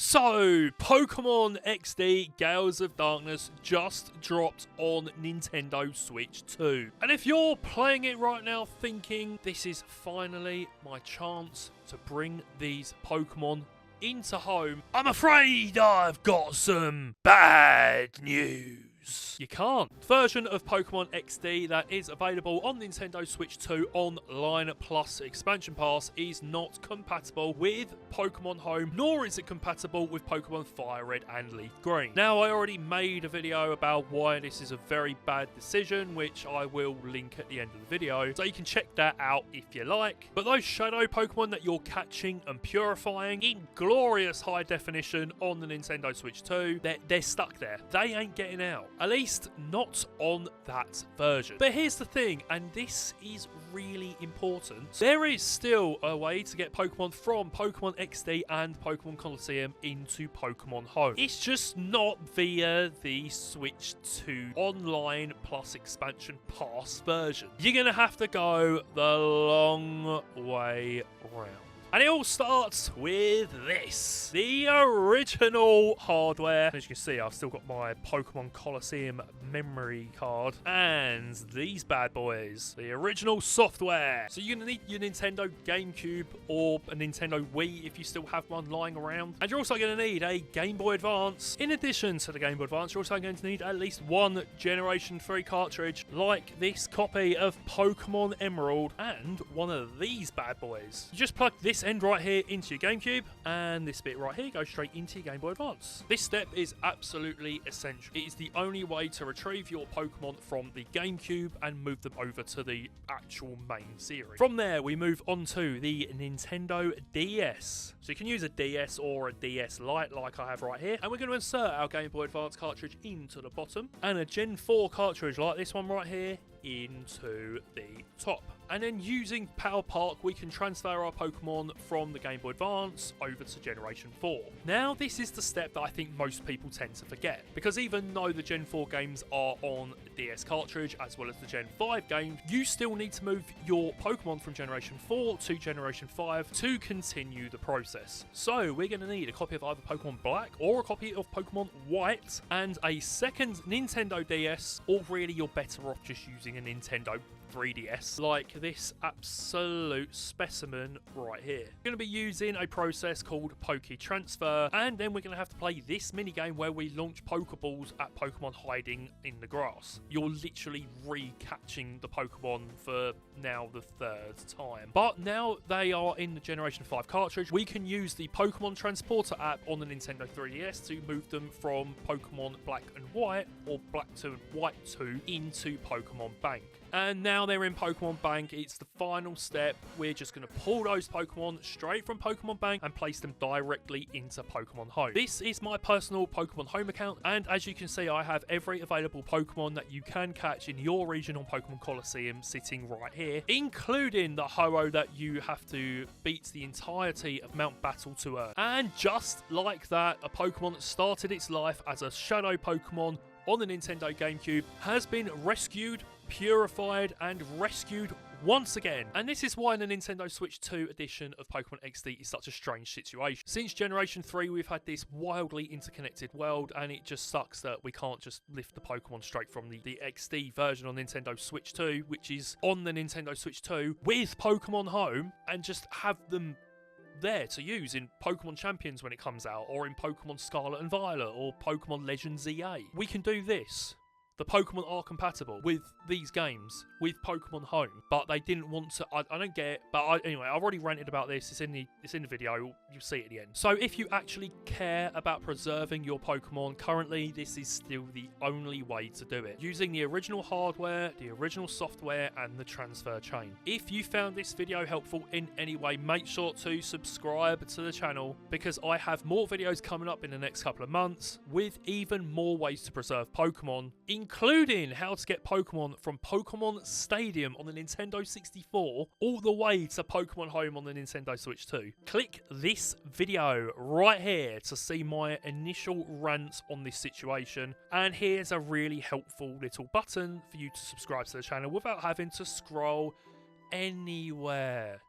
So, Pokémon XD Gales of Darkness just dropped on Nintendo Switch 2. And if you're playing it right now thinking, this is finally my chance to bring these Pokémon into home, I'm afraid I've got some bad news. You can't. The version of Pokémon XD that is available on Nintendo Switch 2 Online Plus Expansion Pass is not compatible with Pokémon Home, nor is it compatible with Pokémon Fire Red and Leaf Green. Now, I already made a video about why this is a very bad decision, which I will link at the end of the video, so you can check that out if you like. But those shadow Pokémon that you're catching and purifying in glorious high definition on the Nintendo Switch 2, they're stuck there. They ain't getting out. At least not on that version. But here's the thing, and this is really important. There is still a way to get Pokemon from Pokémon XD and Pokémon Colosseum into Pokémon Home. It's just not via the Switch 2 Online Plus Expansion Pass version. You're going to have to go the long way round. And it all starts with this. The original hardware. As you can see, I've still got my Pokémon Colosseum memory card. And these bad boys. The original software. So you're going to need your Nintendo GameCube or a Nintendo Wii if you still have one lying around. And you're also going to need a Game Boy Advance. In addition to the Game Boy Advance, you're also going to need at least one Generation 3 cartridge like this copy of Pokémon Emerald and one of these bad boys. You just plug this end right here into your GameCube, and this bit right here goes straight into your Game Boy Advance. This step is absolutely essential. It is the only way to retrieve your Pokemon from the GameCube and move them over to the actual main series. From there, we move on to the Nintendo DS. So you can use a DS or a DS Lite like I have right here, and we're going to insert our Game Boy Advance cartridge into the bottom, and a Gen 4 cartridge like this one right here into the top. And then using Power Park, we can transfer our Pokemon from the Game Boy Advance over to Generation 4. Now, this is the step that I think most people tend to forget, because even though the Gen 4 games are on the DS cartridge as well as the Gen 5 games, you still need to move your Pokemon from Generation 4 to Generation 5 to continue the process. So we're going to need a copy of either Pokemon Black or a copy of Pokemon White and a second Nintendo DS, or really you're better off just using a Nintendo 3DS like this absolute specimen right here. We're going to be using a process called Poke Transfer, and then we're going to have to play this mini game where we launch Pokeballs at Pokemon hiding in the grass. You're literally re-catching the Pokemon for now the third time. But now they are in the Generation 5 cartridge, we can use the Pokemon Transporter app on the Nintendo 3DS to move them from Pokemon Black and White, or Black 2 and White 2, into Pokemon Bank. And now they're in Pokemon Bank. It's the final step. We're just going to pull those Pokemon straight from Pokemon Bank and place them directly into Pokemon Home. This is my personal Pokemon Home account, and as you can see, I have every available Pokemon that you can catch in your region on Pokemon Colosseum sitting right here, including the Ho-Oh that you have to beat the entirety of Mount Battle to earn. And just like that, a Pokemon that started its life as a Shadow Pokemon on the Nintendo GameCube has been rescued, purified, and rescued once again. And this is why the Nintendo Switch 2 edition of Pokemon XD is such a strange situation. Since Generation 3, we've had this wildly interconnected world, and it just sucks that we can't just lift the Pokemon straight from the XD version on Nintendo Switch 2, which is on the Nintendo Switch 2, with Pokemon Home, and just have them there to use in Pokemon Champions when it comes out, or in Pokemon Scarlet and Violet, or Pokemon Legends EA. We can do this. The Pokemon are compatible with these games, with Pokemon Home, but they didn't want to. I don't get it, but anyway, I've already ranted about this. It's in the video. You'll see it at the end. So if you actually care about preserving your Pokemon, currently this is still the only way to do it, using the original hardware, the original software, and the transfer chain. If you found this video helpful in any way, make sure to subscribe to the channel, because I have more videos coming up in the next couple of months with even more ways to preserve Pokemon, including how to get Pokemon from Pokemon Stadium on the Nintendo 64 all the way to Pokemon Home on the Nintendo Switch 2. Click this video right here to see my initial rant on this situation, and here's a really helpful little button for you to subscribe to the channel without having to scroll anywhere.